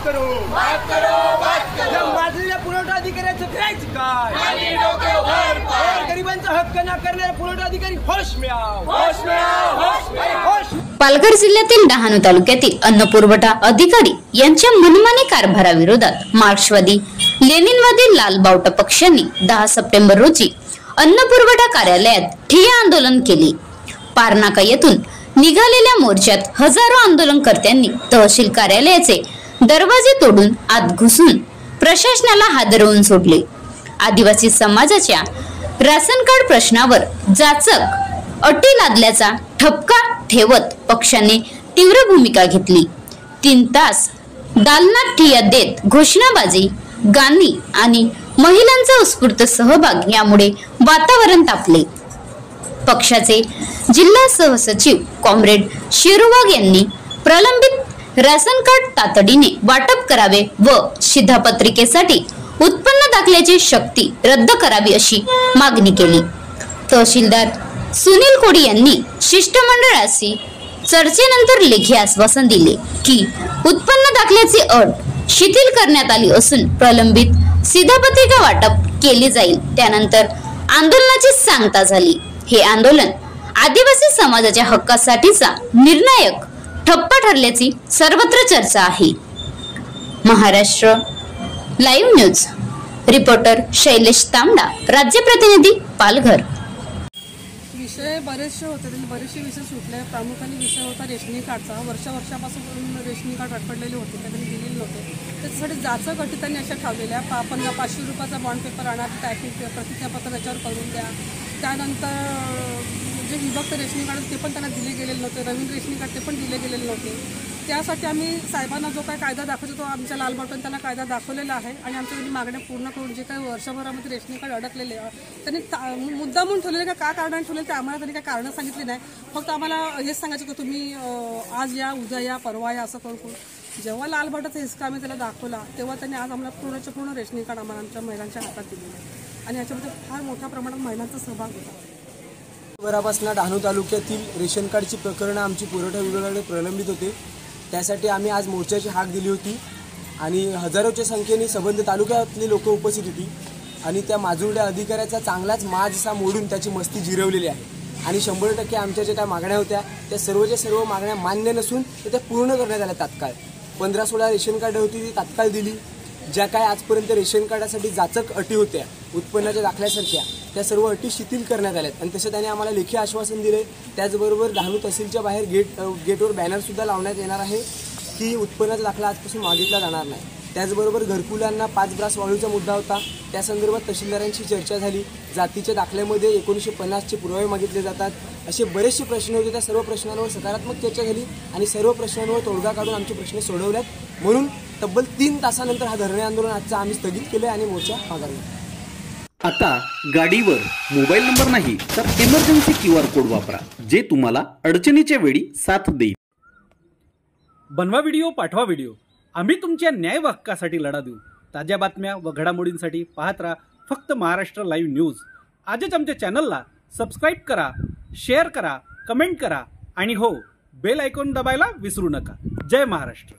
करो या माजलेल्या पुरवठा अधिकाऱ्याचं करायचं काय? गरिबांचा हक्क ना करणारा पुरवठा अधिकारी होश मिळाव. पालघर जिल्ह्यातील डहाणू तालुक्यातील अन्न पुरवठा अधिकारी यांच्या मनमानी कारभाराविरोधात मार्क्सवादी लेनिनवादी लाल बावटा पक्षांनी 10 सप्टेंबर रोजी अन्न पुरवठा कार्यालयात ठिय्या आंदोलन केले. पारनाका येथून निघालेल्या मोर्चात हजारो आंदोलनकर्त्यांनी तहसील कार्यालयाचे दरवाजे तोडून आत घुसून प्रशासनाला हादरवून सोडले. आदिवासी समाजाच्या राशन कार्ड प्रश्नावर जाचक अटी लादल्याचा ठपका ठेवत पक्षाने तीव्र भूमिका घेतली. 3 तास दालनात ठिय्या देत घोषणाबाजी, गाणी आणि महिलांचा उत्स्फूर्त सहभाग यामुळे वातावरण तापले. पक्षाचे जिल्हा सहसचिव कॉम्रेड शिरुवाग यांनी प्रलंबित राशन कार्ड तातडीने वाटप करावे व शिधापत्रिकेसाठी उत्पन्न दाखल्याची सक्ती रद्द करावी अशी मागणी केली. तहसीलदार सुनील कोडी यांनी शिष्टमंडळाशी चर्चेनंतर लेखी आश्वासन दिले की उत्पन्न दाखल्याची अट शिथिल करण्यात आली असून प्रलंबित शिधापत्रिका वाटप केली जाईल. त्यानंतर आंदोलनाची सांगता झाली. हे आंदोलन आदिवासी समाजाच्या हक्कासाठीचा निर्णायक ठप्पा ठरल्याची सर्वत्र चर्चा आहे. Maharashtra live news reporter Shailesh तांबडा, राज्य प्रतिनिधी पालघर. विषय बरेचसे होते, बरेचसे विषय सुटले. प्रामुख्याने विषय होता रेशनिंग कार्डचा. वर्षापासून रेशनिंग कार्ड अडकलेले होते, त्यांनी दिलेले नव्हते. त्याच्यासाठी जाचक अटी त्यांनी अशा ठेवलेल्या. 500 रुपयाचा बॉन्ड पेपर आणा, टायपिंग प्रतिज्ञापत्र त्याच्यावर करून द्या. त्यानंतर जे विभक्त रेशनिंग कार्ड ते पण त्यांना दिले गेलेले नव्हते. नवीन रेशनिंग कार्ड ते पण दिले गेलेले नव्हते. त्यासाठी आम्ही साहेबांना जो काय कायदा दाखवतो तो आमच्या लाल बावटाने त्यांना कायदा दाखवलेला आहे आणि आमच्या मागण्या पूर्ण करून जे काही वर्षभरामध्ये रेशनिंग कार्ड अडकलेले त्यांनी मुद्दामून ठेवलेले का कारणाने ठेवलेले ते आम्हाला त्यांनी काही कारणं सांगितली नाही. फक्त आम्हाला हेच सांगायचं की तुम्ही आज या, उद्या या, परवा या असं करून. जेव्हा लाल बावटाचा हिसका आम्ही त्याला दाखवला तेव्हा त्यांनी आज आम्हाला पूर्ण रेशनिंग कार्ड आम्हाला आमच्या महिलांच्या हातात दिलेलं आहे आणि याच्यामध्ये फार मोठ्या प्रमाणात महिलांचा सहभाग होता. वर्षभरापासून डहाणू तालुक्यातील रेशन कार्डची प्रकरणं आमची पुरवठा विभागाकडे प्रलंबित होते. त्यासाठी आम्ही आज मोर्चाची हाक दिली होती आणि हजारोच्या संख्येने संबंध तालुक्यातली लोक उपस्थित होती आणि त्या माजुरड्या अधिकाऱ्याचा चांगलाच माज असा मोडून त्याची मस्ती जिरवलेली आहे आणि 100% आमच्या ज्या काय मागण्या होत्या त्या सर्वच्या सर्व मागण्या मान्य नसून त्या पूर्ण करण्यात आल्या. तात्काळ 15-16 रेशन कार्ड होती ती तात्काळ दिली. ज्या काय आजपर्यंत रेशन कार्डासाठी जाचक अटी होत्या उत्पन्नाच्या दाखल्यासारख्या त्या सर्व अटी शिथिल करण्यात आल्यात आणि तसं त्याने आम्हाला लेखी आश्वासन दिले. त्याचबरोबर डहाणू तहसीलच्या बाहेर गेटवर बॅनरसुद्धा लावण्यात येणार आहे की उत्पन्नाचा दाखला आजपासून मागितला जाणार नाही. त्याचबरोबर घरकुलांना 5 ब्रास वाळूचा मुद्दा होता, त्या संदर्भात तहसीलदारांशी चर्चा झाली. जातीच्या दाखल्यामध्ये 1950चे पुरावे मागितले जातात, असे बरेचसे प्रश्न होते. त्या सर्व प्रश्नांवर सकारात्मक चर्चा झाली आणि सर्व प्रश्नांवर तोडगा काढून आमचे प्रश्न सोडवल्यात. म्हणून तब्बल 3 तासानंतर हा धरणे आंदोलन आजचा आम्ही स्थगित केले आणि मोर्चा माघारला. आता गाडीवर मोबाईल नंबर नाही तर इमर्जन्सी QR कोड वापरा, जे तुम्हाला अडचणीच्या वेळी साथ देईल. बनवा व्हिडिओ, पाठवा व्हिडिओ, आम्ही तुमच्या न्याय व हक्कासाठी लढा देऊ. ताज्या बातम्या व घडामोडींसाठी पाहत राहा फक्त महाराष्ट्र लाईव्ह न्यूज. आजच आमच्या चॅनलला सबस्क्राईब करा, शेअर करा, कमेंट करा आणि हो, बेल आयकॉन दबायला विसरू नका. जय महाराष्ट्र.